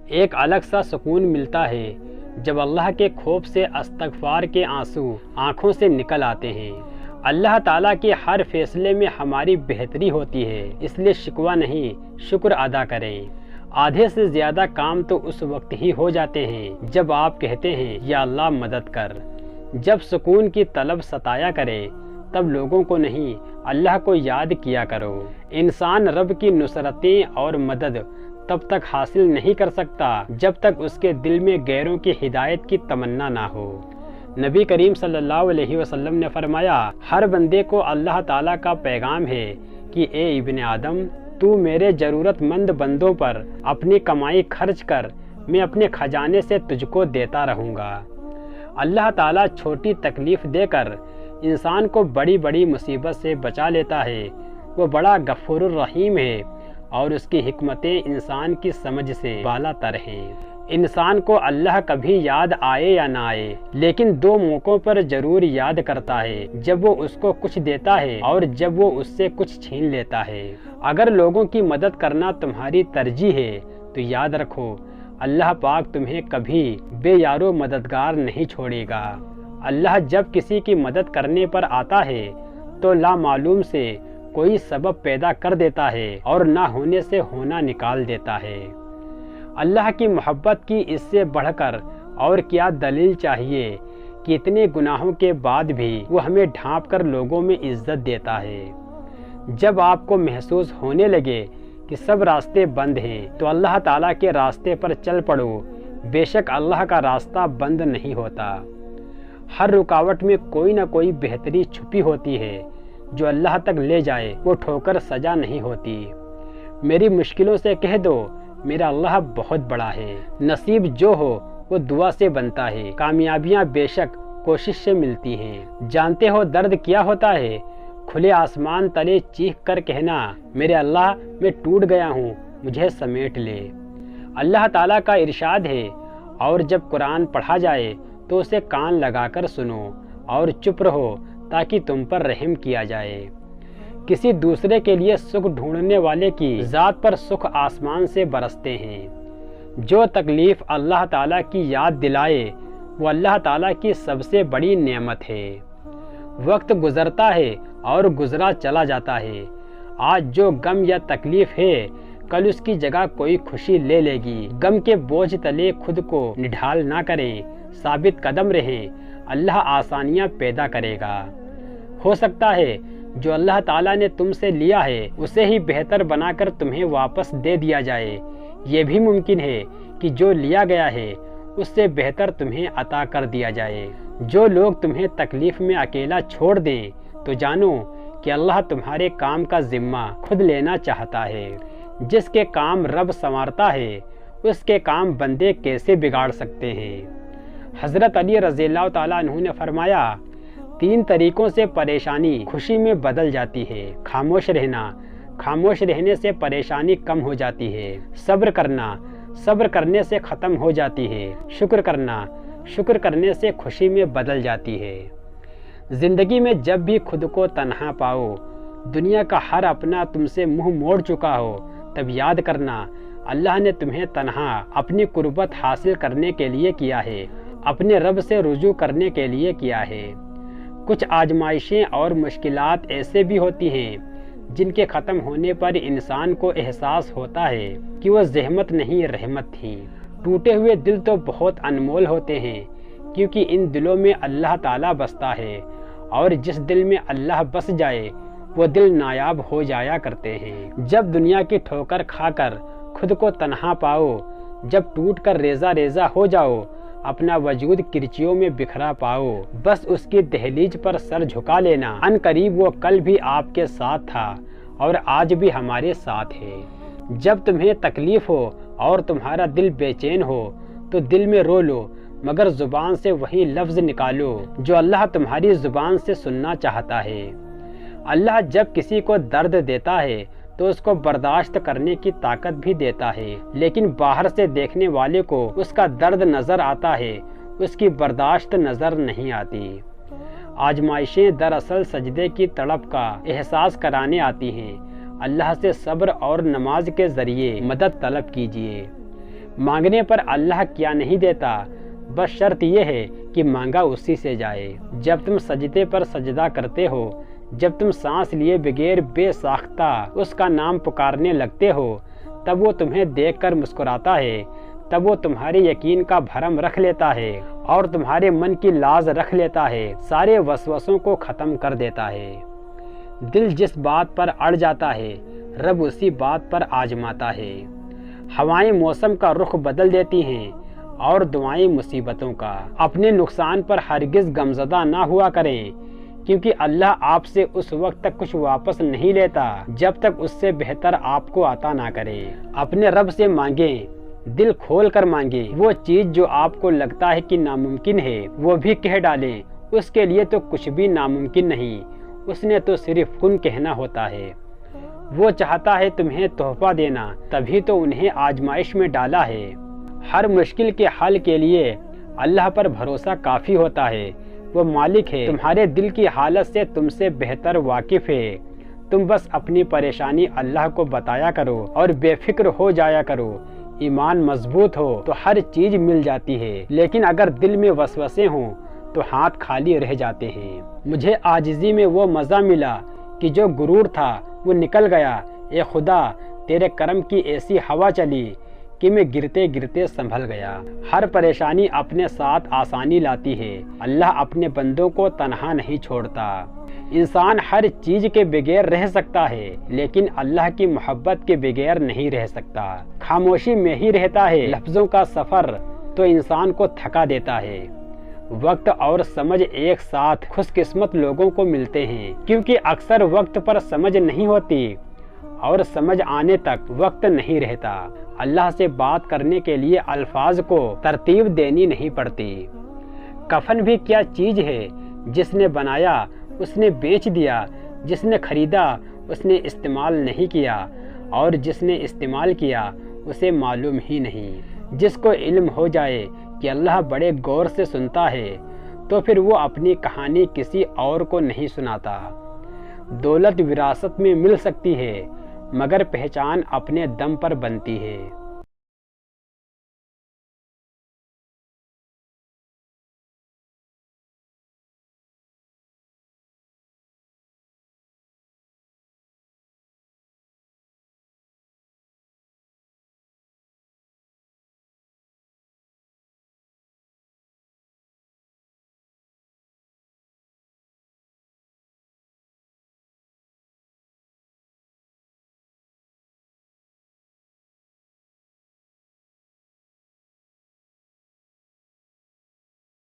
ایک الگ سا سکون ملتا ہے جب اللہ کے خوف سے استغفار کے آنسو آنکھوں سے نکل آتے ہیں۔ اللہ تعالیٰ کے ہر فیصلے میں ہماری بہتری ہوتی ہے، اس لیے شکوہ نہیں شکر ادا کریں۔ آدھے سے زیادہ کام تو اس وقت ہی ہو جاتے ہیں جب آپ کہتے ہیں یا اللہ مدد کر۔ جب سکون کی طلب ستایا کرے تب لوگوں کو نہیں اللہ کو یاد کیا کرو۔ انسان رب کی نصرتیں اور مدد تب تک حاصل نہیں کر سکتا جب تک اس کے دل میں غیروں کی ہدایت کی تمنا نہ ہو۔ نبی کریم صلی اللہ علیہ وسلم نے فرمایا، ہر بندے کو اللہ تعالیٰ کا پیغام ہے کہ اے ابن آدم، تو میرے ضرورت مند بندوں پر اپنی کمائی خرچ کر، میں اپنے خزانے سے تجھ کو دیتا رہوں گا۔ اللہ تعالیٰ چھوٹی تکلیف دے کر انسان کو بڑی بڑی مصیبت سے بچا لیتا ہے۔ وہ بڑا غفور الرحیم ہے اور اس کی حکمتیں انسان کی سمجھ سے بالا تر ہیں۔ انسان کو اللہ کبھی یاد آئے یا نہ آئے، لیکن دو موقعوں پر ضرور یاد کرتا ہے، جب وہ اس کو کچھ دیتا ہے اور جب وہ اس سے کچھ چھین لیتا ہے۔ اگر لوگوں کی مدد کرنا تمہاری ترجیح ہے تو یاد رکھو اللہ پاک تمہیں کبھی بے یارو مددگار نہیں چھوڑے گا۔ اللہ جب کسی کی مدد کرنے پر آتا ہے تو لامعلوم سے کوئی سبب پیدا کر دیتا ہے اور نہ ہونے سے ہونا نکال دیتا ہے۔ اللہ کی محبت کی اس سے بڑھ کر اور کیا دلیل چاہیے کہ اتنے گناہوں کے بعد بھی وہ ہمیں ڈھانپ کر لوگوں میں عزت دیتا ہے۔ جب آپ کو محسوس ہونے لگے کہ سب راستے بند ہیں تو اللہ تعالیٰ کے راستے پر چل پڑو، بے شک اللہ کا راستہ بند نہیں ہوتا۔ ہر رکاوٹ میں کوئی نہ کوئی بہتری چھپی ہوتی ہے جو اللہ تک لے جائے، وہ ٹھوکر سزا نہیں ہوتی۔ میری مشکلوں سے کہہ دو میرا اللہ بہت بڑا ہے۔ نصیب جو ہو وہ دعا سے بنتا ہے، کامیابیاں بے شک کوشش سے ملتی ہیں۔ جانتے ہو درد کیا ہوتا ہے؟ کھلے آسمان تلے چیخ کر کہنا، میرے اللہ میں ٹوٹ گیا ہوں، مجھے سمیٹ لے۔ اللہ تعالیٰ کا ارشاد ہے، اور جب قرآن پڑھا جائے تو اسے کان لگا کر سنو اور چپ رہو تاکہ تم پر رحم کیا جائے۔ کسی دوسرے کے لیے سکھ ڈھونڈنے والے کی ذات پر سکھ آسمان سے برستے ہیں۔ جو تکلیف اللہ تعالیٰ کی یاد دلائے وہ اللہ تعالیٰ کی سب سے بڑی نعمت ہے۔ وقت گزرتا ہے اور گزرا چلا جاتا ہے۔ آج جو غم یا تکلیف ہے کل اس کی جگہ کوئی خوشی لے لے گی۔ غم کے بوجھ تلے خود کو نڈھال نہ کریں، ثابت قدم رہیں، اللہ آسانیاں پیدا کرے گا۔ ہو سکتا ہے جو اللہ تعالیٰ نے تم سے لیا ہے اسے ہی بہتر بنا کر تمہیں واپس دے دیا جائے۔ یہ بھی ممکن ہے کہ جو لیا گیا ہے اس سے بہتر تمہیں عطا کر دیا جائے۔ جو لوگ تمہیں تکلیف میں اکیلا چھوڑ دیں تو جانو کہ اللہ تمہارے کام کا ذمہ خود لینا چاہتا ہے۔ جس کے کام رب سنوارتا ہے اس کے کام بندے کیسے بگاڑ سکتے ہیں؟ حضرت علی رضی اللہ تعالیٰ عنہ نے فرمایا، 3 طریقوں سے پریشانی خوشی میں بدل جاتی ہے۔ خاموش رہنا، خاموش رہنے سے پریشانی کم ہو جاتی ہے۔ صبر کرنا، صبر کرنے سے ختم ہو جاتی ہے۔ شکر کرنا، شکر کرنے سے خوشی میں بدل جاتی ہے۔ زندگی میں جب بھی خود کو تنہا پاؤ، دنیا کا ہر اپنا تم سے منہ موڑ چکا ہو، تب یاد کرنا اللہ نے تمہیں تنہا اپنی قربت حاصل کرنے کے لیے کیا ہے، اپنے رب سے رجوع کرنے کے لیے کیا ہے۔ کچھ آزمائشیں اور مشکلات ایسے بھی ہوتی ہیں جن کے ختم ہونے پر انسان کو احساس ہوتا ہے کہ وہ زحمت نہیں رحمت تھی۔ ٹوٹے ہوئے دل تو بہت انمول ہوتے ہیں کیونکہ ان دلوں میں اللہ تعالیٰ بستا ہے، اور جس دل میں اللہ بس جائے وہ دل نایاب ہو جایا کرتے ہیں۔ جب دنیا کی ٹھوکر کھا کر خود کو تنہا پاؤ، جب ٹوٹ کر ریزہ ریزہ ہو جاؤ، اپنا وجود کرچیوں میں بکھرا پاؤ، بس اس کی دہلیز پر سر جھکا لینا، ان قریب وہ کل بھی آپ کے ساتھ تھا اور آج بھی ہمارے ساتھ ہے۔ جب تمہیں تکلیف ہو اور تمہارا دل بے چین ہو تو دل میں رو لو، مگر زبان سے وہی لفظ نکالو جو اللہ تمہاری زبان سے سننا چاہتا ہے۔ اللہ جب کسی کو درد دیتا ہے تو اس کو برداشت کرنے کی طاقت بھی دیتا ہے، لیکن باہر سے دیکھنے والے کو اس کا درد نظر آتا ہے، اس کی برداشت نظر نہیں آتی۔ آزمائشیں دراصل سجدے کی تڑپ کا احساس کرانے آتی ہیں۔ اللہ سے صبر اور نماز کے ذریعے مدد طلب کیجیے۔ مانگنے پر اللہ کیا نہیں دیتا، بس شرط یہ ہے کہ مانگا اسی سے جائے۔ جب تم سجدے پر سجدہ کرتے ہو، جب تم سانس لیے بغیر بے ساختہ اس کا نام پکارنے لگتے ہو، تب وہ تمہیں دیکھ کر مسکراتا ہے، تب وہ تمہارے یقین کا بھرم رکھ لیتا ہے اور تمہارے من کی لاز رکھ لیتا ہے، سارے وسوسوں کو ختم کر دیتا ہے۔ دل جس بات پر اڑ جاتا ہے، رب اسی بات پر آزماتا ہے۔ ہوائیں موسم کا رخ بدل دیتی ہیں اور دعائیں مصیبتوں کا۔ اپنے نقصان پر ہرگز غمزدہ نہ ہوا کریں، کیونکہ اللہ آپ سے اس وقت تک کچھ واپس نہیں لیتا جب تک اس سے بہتر آپ کو عطا نہ کرے۔ اپنے رب سے مانگیں، دل کھول کر مانگیں، وہ چیز جو آپ کو لگتا ہے کہ ناممکن ہے وہ بھی کہہ ڈالیں، اس کے لیے تو کچھ بھی ناممکن نہیں، اس نے تو صرف کن کہنا ہوتا ہے۔ وہ چاہتا ہے تمہیں تحفہ دینا، تبھی تو انہیں آزمائش میں ڈالا ہے۔ ہر مشکل کے حل کے لیے اللہ پر بھروسہ کافی ہوتا ہے، وہ مالک ہے، تمہارے دل کی حالت سے تم سے بہتر واقف ہے۔ تم بس اپنی پریشانی اللہ کو بتایا کرو اور بے فکر ہو جایا کرو۔ ایمان مضبوط ہو تو ہر چیز مل جاتی ہے، لیکن اگر دل میں وسوسے ہوں تو ہاتھ خالی رہ جاتے ہیں۔ مجھے عاجزی میں وہ مزہ ملا کہ جو غرور تھا وہ نکل گیا۔ اے خدا، تیرے کرم کی ایسی ہوا چلی کہ میں گرتے گرتے سنبھل گیا۔ ہر پریشانی اپنے ساتھ آسانی لاتی ہے، اللہ اپنے بندوں کو تنہا نہیں چھوڑتا۔ انسان ہر چیز کے بغیر رہ سکتا ہے، لیکن اللہ کی محبت کے بغیر نہیں رہ سکتا۔ خاموشی میں ہی رہتا ہے، لفظوں کا سفر تو انسان کو تھکا دیتا ہے۔ وقت اور سمجھ ایک ساتھ خوش قسمت لوگوں کو ملتے ہیں، کیونکہ اکثر وقت پر سمجھ نہیں ہوتی اور سمجھ آنے تک وقت نہیں رہتا۔ اللہ سے بات کرنے کے لیے الفاظ کو ترتیب دینی نہیں پڑتی۔ کفن بھی کیا چیز ہے، جس نے بنایا اس نے بیچ دیا، جس نے خریدا اس نے استعمال نہیں کیا، اور جس نے استعمال کیا اسے معلوم ہی نہیں۔ جس کو علم ہو جائے کہ اللہ بڑے غور سے سنتا ہے تو پھر وہ اپنی کہانی کسی اور کو نہیں سناتا۔ دولت وراثت میں مل سکتی ہے، مگر پہچان اپنے دم پر بنتی ہے۔